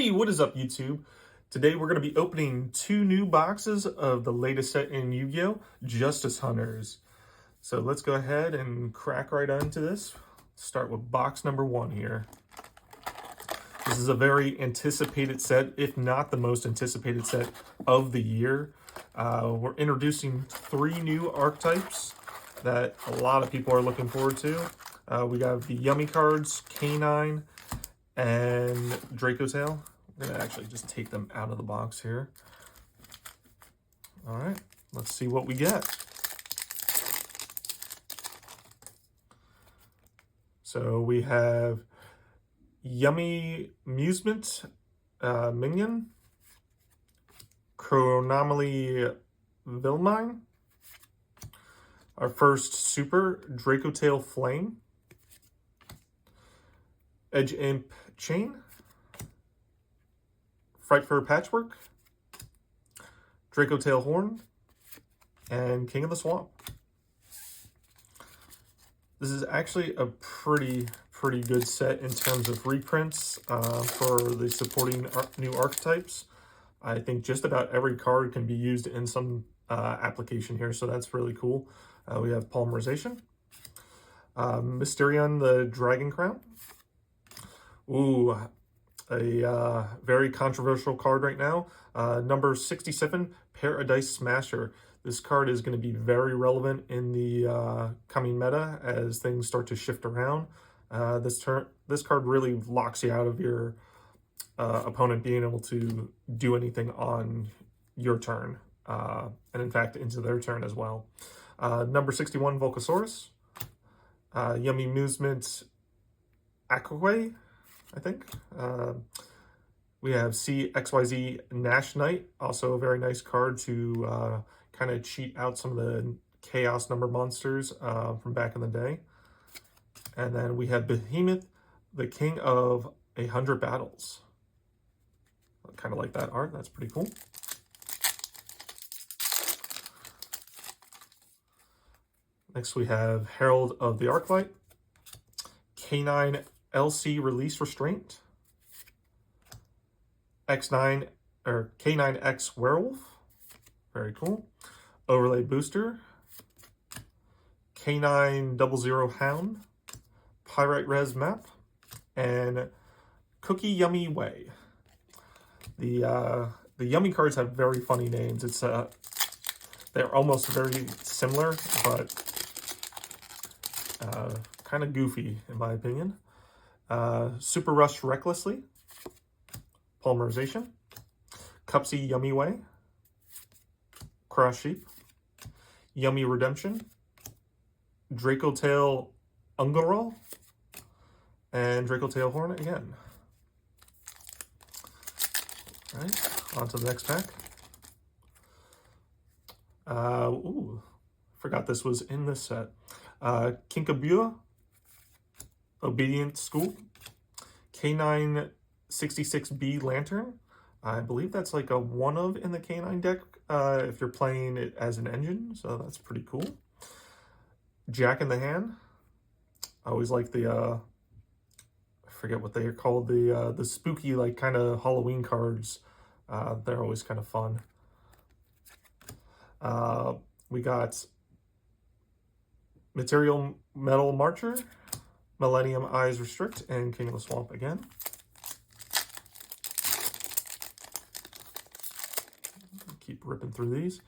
Hey, what is up, YouTube? Today we're going to be opening 2 new boxes of the latest set in Yu-Gi-Oh! Justice Hunters. So let's go ahead and crack right onto this. Start with box number 1 here. This is a very anticipated set, if not the most anticipated set of the year. We're introducing 3 new archetypes that a lot of people are looking forward to. We got the Yummy cards, K9, and Draco Tail. I'm going to actually just take them out of the box here. All right, let's see what we get. So we have Yummy Amusement Minion, Chronomaly Vilmine, our first super Draco Tail Flame, Edge Imp Chain, Frightfur Patchwork, Draco Tail Horn, and King of the Swamp. This is actually a pretty good set in terms of reprints for the supporting new archetypes. I think just about every card can be used in some application here, so that's really cool. We have Polymerization, Mysterion the Dragon Crown. Ooh, a very controversial card right now. Number 67, Paradise Smasher. This card is going to be very relevant in the coming meta as things start to shift around. This card really locks you out of your opponent being able to do anything on your turn, and in fact into their turn as well. Number 61, Volcasaurus. Yummy Amusement Aquaway, I think. We have CXYZ Nash Knight, also a very nice card to kind of cheat out some of the chaos number monsters from back in the day. And then we have Behemoth, the King of 100 Battles. I kind of like that art, that's pretty cool. Next we have Herald of the Arclight, K9 LC Release Restraint, X9 or K9X Werewolf, very cool. Overlay Booster, K900 Hound, Pyrite Res Map, and Cookie Yummy Way. The Yummy cards have very funny names. It's they're almost very similar, but kind of goofy in my opinion. Super Rush Recklessly, Polymerization, Cupsy Yummy Way, Cross Sheep, Yummy Redemption, Draco Tail Ungarol, and Draco Tail Horn again. All right, on to the next pack. Ooh, forgot this was in this set. Kinkabua, Obedient School, K9 66B Lantern. I believe that's like a one of in the K9 deck if you're playing it as an engine, so that's pretty cool. Jack in the Hand. I always like the I forget what they are called, the spooky like kind of Halloween cards. They're always kind of fun. We got Material Metal Marcher, Millennium Eyes Restrict, and King of the Swamp again. Keep ripping through these.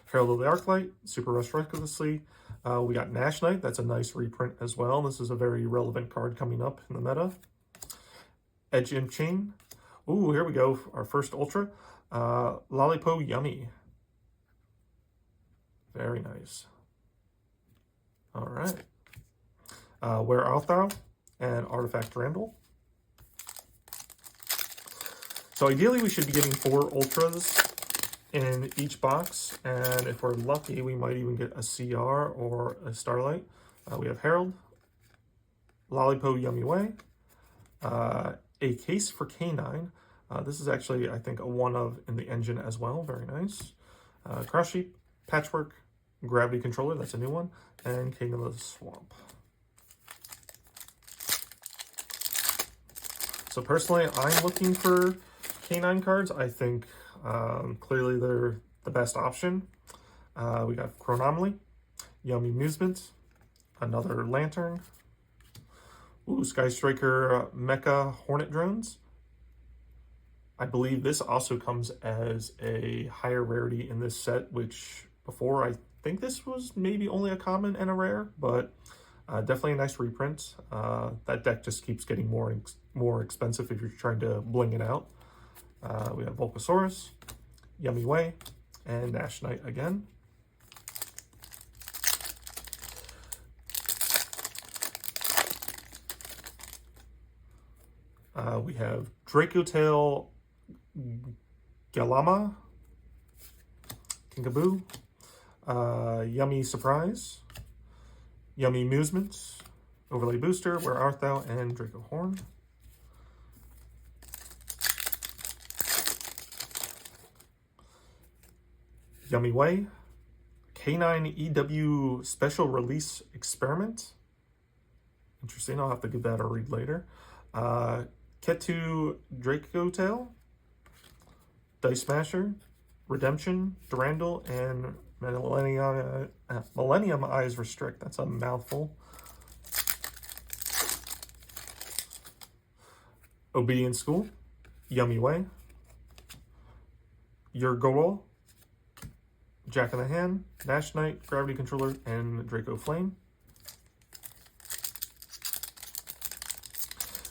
Herald of the Arclight, Super Rush Recklessly. We got Nash Knight. That's a nice reprint as well. This is a very relevant card coming up in the meta. Edge Imp Chain. Ooh, here we go. Our first Ultra. Lollipo Yummy. Very nice. All right. Where Art Thou and Artifact Randall. So ideally we should be getting 4 Ultras in each box, and if we're lucky we might even get a CR or a Starlight. We have Herald, Lollipo Yummy Way, a case for K9. This is actually, I think, a one of in the engine as well. Very nice. Cross Sheep, Patchwork, Gravity Controller, that's a new one, and King of the Swamp. So personally, I'm looking for Canine cards, I think clearly they're the best option. We got Chronomaly, Yummy Amusement, another Lantern, ooh, Sky Striker Mecha Hornet Drones. I believe this also comes as a higher rarity in this set, which before I think this was maybe only a common and a rare, but definitely a nice reprint. That deck just keeps getting more expensive if you're trying to bling it out. We have Volcasaurus, Yummy Way, and Nash Knight again. We have Dracotail Galama, Kinkaboo, Yummy Surprise, Yummy Amusement, Overlay Booster, Where Art Thou, and Draco Horn. Yummy Way, Canine EW Special Release Experiment. Interesting, I'll have to give that a read later. Ketu Dracotail, Dice Smasher, Redemption, Durandal, and Millennium Eyes Restrict. That's a mouthful. Obedient School, Yummy Way, YuGiOh, Jack in the Hand, Nash Knight, Gravity Controller, and Draco Flame.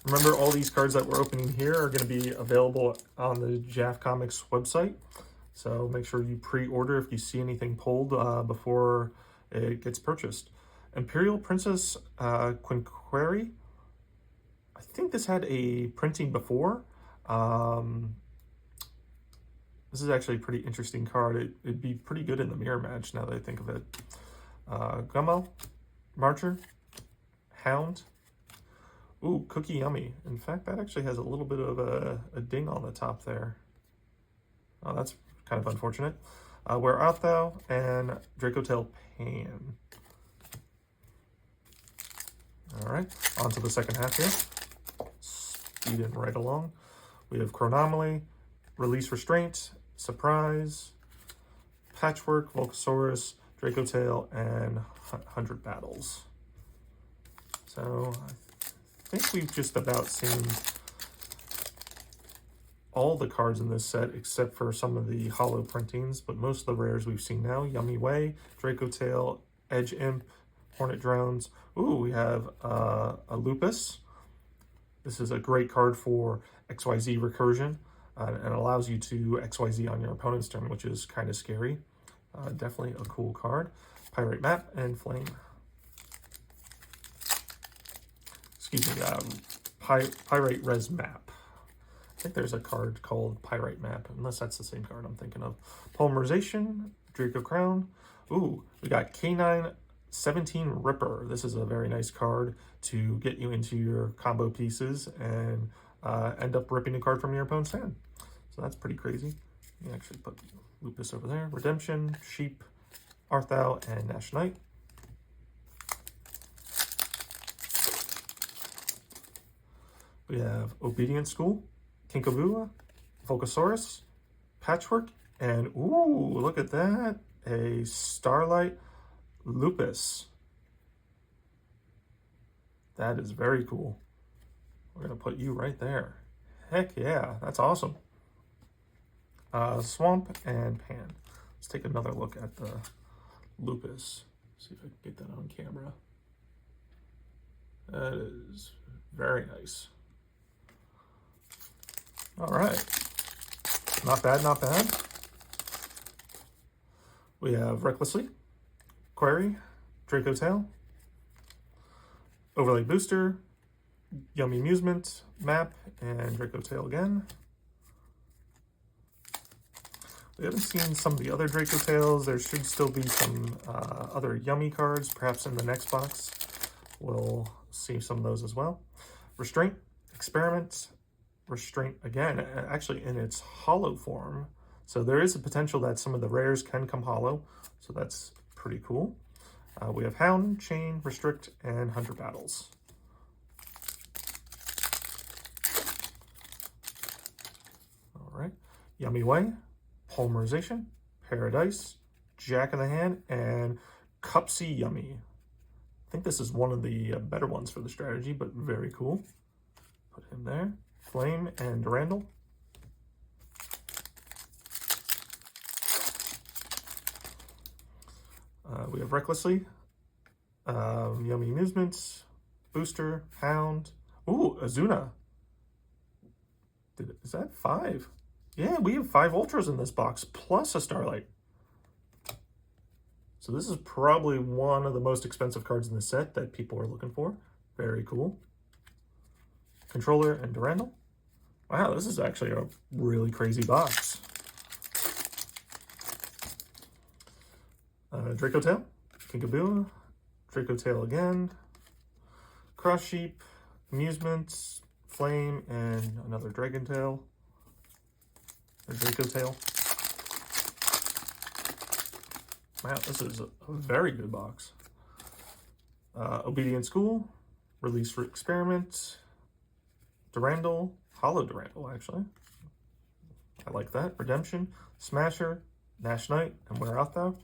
Remember, all these cards that we're opening here are going to be available on the JAF Comics website. So make sure you pre-order if you see anything pulled before it gets purchased. Imperial Princess Quinqueri. I think this had a printing before. This is actually a pretty interesting card. It'd be pretty good in the mirror match now that I think of it. Gummo, Marcher, Hound. Ooh, Cookie Yummy. In fact, that actually has a little bit of a ding on the top there. Oh, that's kind of unfortunate. Where Art Thou, and Dracotail Pan. All right, on to the second half here. Speeding right along. We have Chronomaly, Release Restraint, Surprise, Patchwork, Volcasaurus, Dracotail, and 100 Battles. So I think we've just about seen all the cards in this set except for some of the holo printings, but most of the rares we've seen now. Yummy Way, Dracotail, Edge Imp, Hornet Drones. Ooh, we have a Lupus. This is a great card for XYZ recursion and allows you to XYZ on your opponent's turn, which is kind of scary. Definitely a cool card. Pyrite Map and Flame. Excuse me, Pyrite Res Map. I think there's a card called Pyrite Map, unless that's the same card I'm thinking of. Polymerization, Draco Crown. Ooh, we got K9 17 Ripper. This is a very nice card to get you into your combo pieces and end up ripping a card from your opponent's hand. So that's pretty crazy. You actually put Lupus over there. Redemption, Sheep, Art Thou, and Nash Knight. We have Obedient School, Kinkaboo, Volcasaurus, Patchwork, and ooh, look at that, a Starlight Lupus. That is very cool. We're gonna put you right there. Heck yeah, that's awesome. Swamp and Pan. Let's take another look at the Lupus. See if I can get that on camera. That is very nice. All right, not bad, not bad. We have Recklessly, Query, Dracotail, Overlay Booster, Yummy Amusement, Map, and Dracotail again. We haven't seen some of the other Dracotails. There should still be some other Yummy cards, perhaps in the next box. We'll see some of those as well. Restraint, Experiment, Restraint again, actually in its holo form. So there is a potential that some of the rares can come holo. So that's pretty cool. We have Hound, Chain, Restrict, and 100 Battles. All Yummy Way, Polymerization, Paradise, Jack in the Hand, and Cupsy Yummy. I think this is one of the better ones for the strategy, but very cool. Put him there. Flame and Durandal. We have Recklessly, Yummy Amusements, Booster, Hound. Ooh, Azuna. Is that 5? Yeah, we have 5 Ultras in this box, plus a Starlight. So this is probably one of the most expensive cards in the set that people are looking for. Very cool. Controller and Durandal. Wow, this is actually a really crazy box. Draco Tail, Kinkaboo, Draco Tail again, Cross Sheep, Amusements, Flame, and another Dragon Tail, or Draco Tail. Wow, this is a very good box. Obedient School, Release for Experiment, Durandal, Hollow Durandal actually. I like that. Redemption, Smasher, Nash Knight, and Where Art Thou?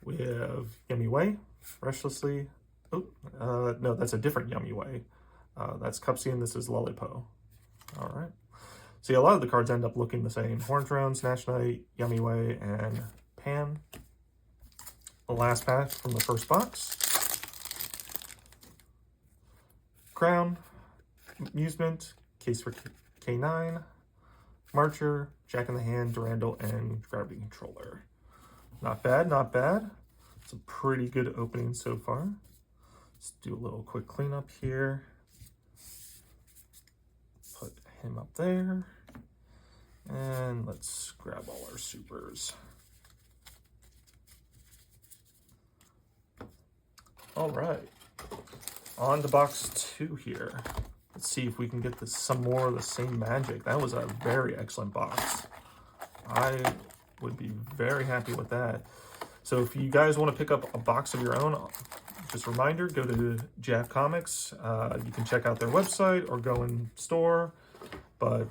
We have Yummy Way, Restlessly. Oh, no, that's a different Yummy Way. That's Cupsy and this is Lollipo. All right. See, a lot of the cards end up looking the same. Horn Thrones, Nash Knight, Yummy Way, and Pan. The last pack from the first box. Crown, Amusement, Case for K9, Marcher, Jack in the Hand, Durandal, and Gravity Controller. Not bad, not bad. It's a pretty good opening so far. Let's do a little quick cleanup here. Put him up there. And let's grab all our supers. All right, on to box 2 here. Let's see if we can get some more of the same magic. That was a very excellent box. I would be very happy with that. So if you guys want to pick up a box of your own, just a reminder, go to Jab Comics. You can check out their website or go in store, but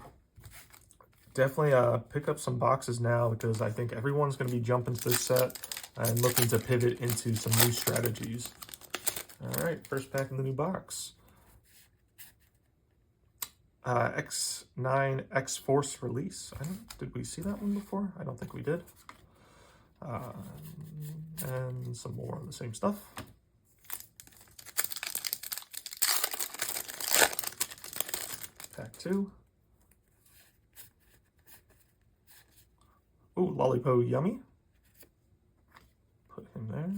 definitely pick up some boxes now because I think everyone's going to be jumping to this set and looking to pivot into some new strategies. All right, first pack in the new box. X9 X-Force Release. Did we see that one before? I don't think we did. And some more of the same stuff. Pack 2. Ooh, Lollipo Yummy. Put him there.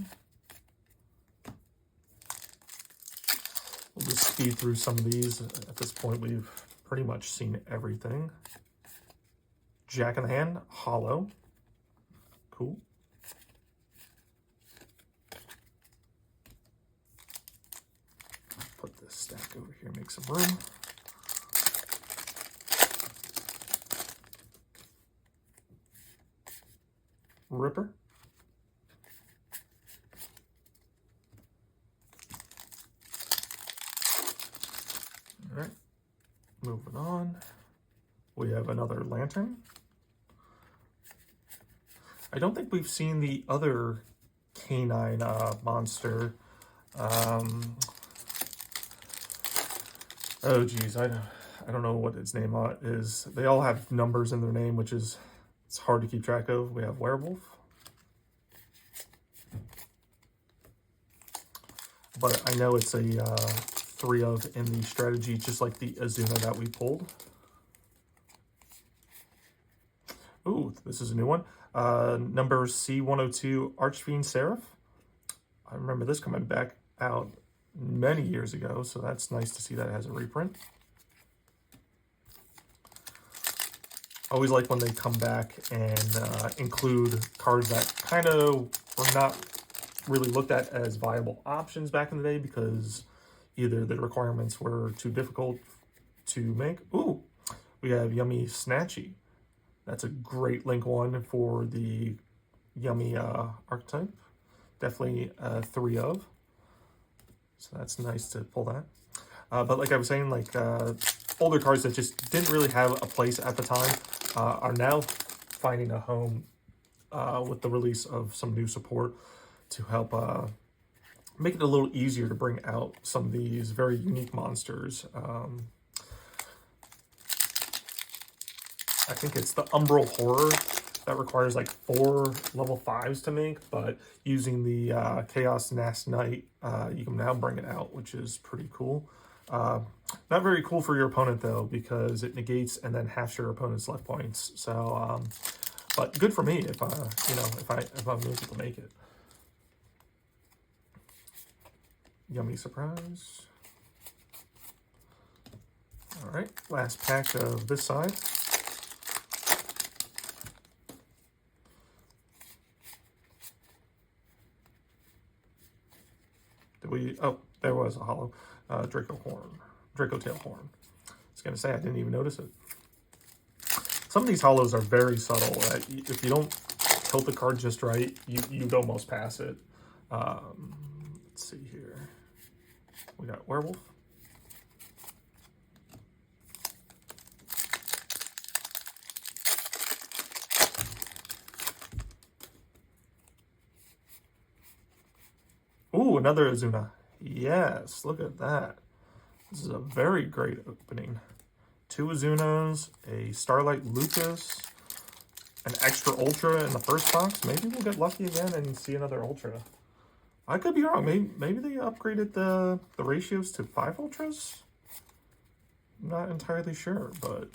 We'll just speed through some of these. At this point, we've pretty much seen everything. Jack in the Hand, Hollow. Cool. Put this stack over here, make some room. Ripper. All right, moving on. We have another Lantern. I don't think we've seen the other canine monster. Oh geez, I don't know what its name is. They all have numbers in their name, which is it's hard to keep track of. We have Werewolf. But I know it's a 3 of in the strategy, just like the Azuna that we pulled. Ooh, this is a new one. Number C102, Archfiend Seraph. I remember this coming back out many years ago, so that's nice to see that it has a reprint. Always like when they come back and include cards that kind of were not really looked at as viable options back in the day because either the requirements were too difficult to make. Ooh, we have Yummy Snatchy. That's a great link one for the Yummy archetype. Definitely 3 of. So that's nice to pull that. But like I was saying, like older cards that just didn't really have a place at the time are now finding a home with the release of some new support to help make it a little easier to bring out some of these very unique monsters. I think it's the Umbral Horror that requires like 4 level 5s to make, but using the Chaos Nast Knight, you can now bring it out, which is pretty cool. Not very cool for your opponent though, because it negates and then halves your opponent's life points. So, but good for me if if I'm able to make it. Yummy surprise. All right, last pack of this side. Oh, there was a hollow Draco Tail Horn. I was gonna say I didn't even notice it. Some of these hollows are very subtle. If you don't tilt the card just right, you'd almost pass it. Let's see here. We got Werewolf. Ooh, another Azuna. Yes, look at that. This is a very great opening. 2 Azunas, a Starlight Lucas, an extra Ultra in the first box. Maybe we'll get lucky again and see another Ultra. I could be wrong. Maybe they upgraded the ratios to 5 Ultras? I'm not entirely sure, but...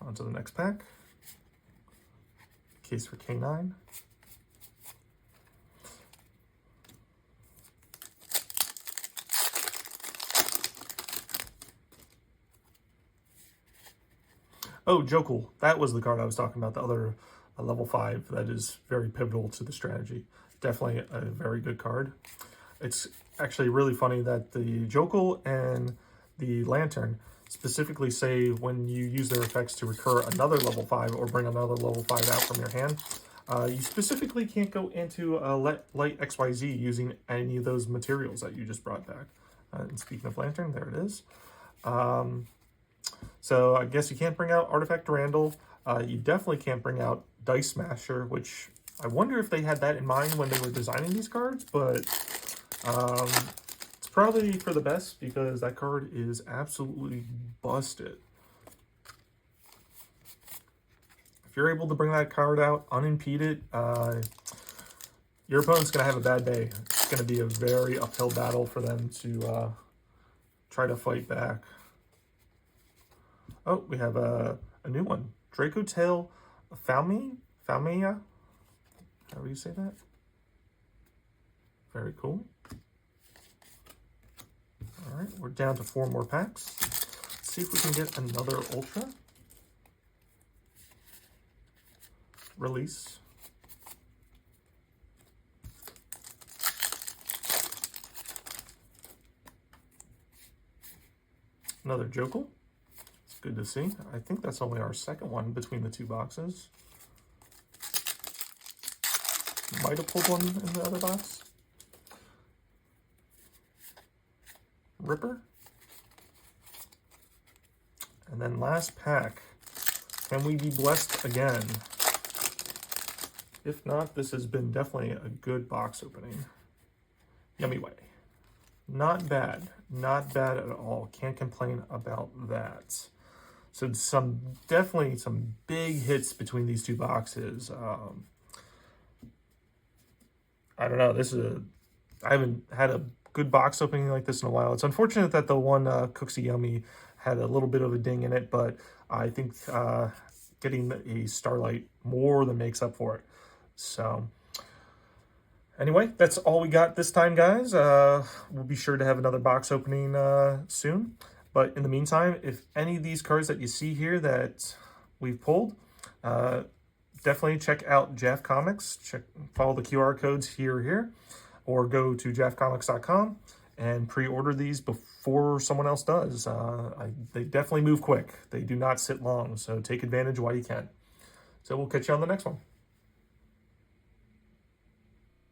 On to the next pack. Case for K9. Oh, Jokul. That was the card I was talking about, the other level 5 that is very pivotal to the strategy. Definitely a very good card. It's actually really funny that the Jokul and the Lantern specifically say when you use their effects to recur another level 5 or bring another level 5 out from your hand, you specifically can't go into Light XYZ using any of those materials that you just brought back. And speaking of Lantern, there it is. So I guess you can't bring out Artifact Durandal. You definitely can't bring out Dice Smasher, which I wonder if they had that in mind when they were designing these cards, but it's probably for the best because that card is absolutely busted. If you're able to bring that card out unimpeded, your opponent's going to have a bad day. It's going to be a very uphill battle for them to try to fight back. Oh, we have a new one. Draco Tail Falmea? How do you say that? Very cool. All right, we're down to 4 more packs. Let's see if we can get another Ultra. Release. Another Jokul. It's good to see. I think that's only our second one between the 2 boxes. Might have pulled one in the other box. Ripper. And then last pack. Can we be blessed again? If not, this has been definitely a good box opening. Yummy Way. Not bad. Not bad at all. Can't complain about that. So definitely some big hits between these 2 boxes. I don't know. I haven't had a good box opening like this in a while. It's unfortunate that the one Cooksy Yummy had a little bit of a ding in it, but I think getting a Starlight more than makes up for it. So anyway, that's all we got this time, guys. We'll be sure to have another box opening soon. But in the meantime, if any of these cards that you see here that we've pulled, definitely check out JAF Comics. Follow the QR codes here, or go to jafcomics.com and pre-order these before someone else does. They definitely move quick. They do not sit long, so take advantage while you can. So we'll catch you on the next one.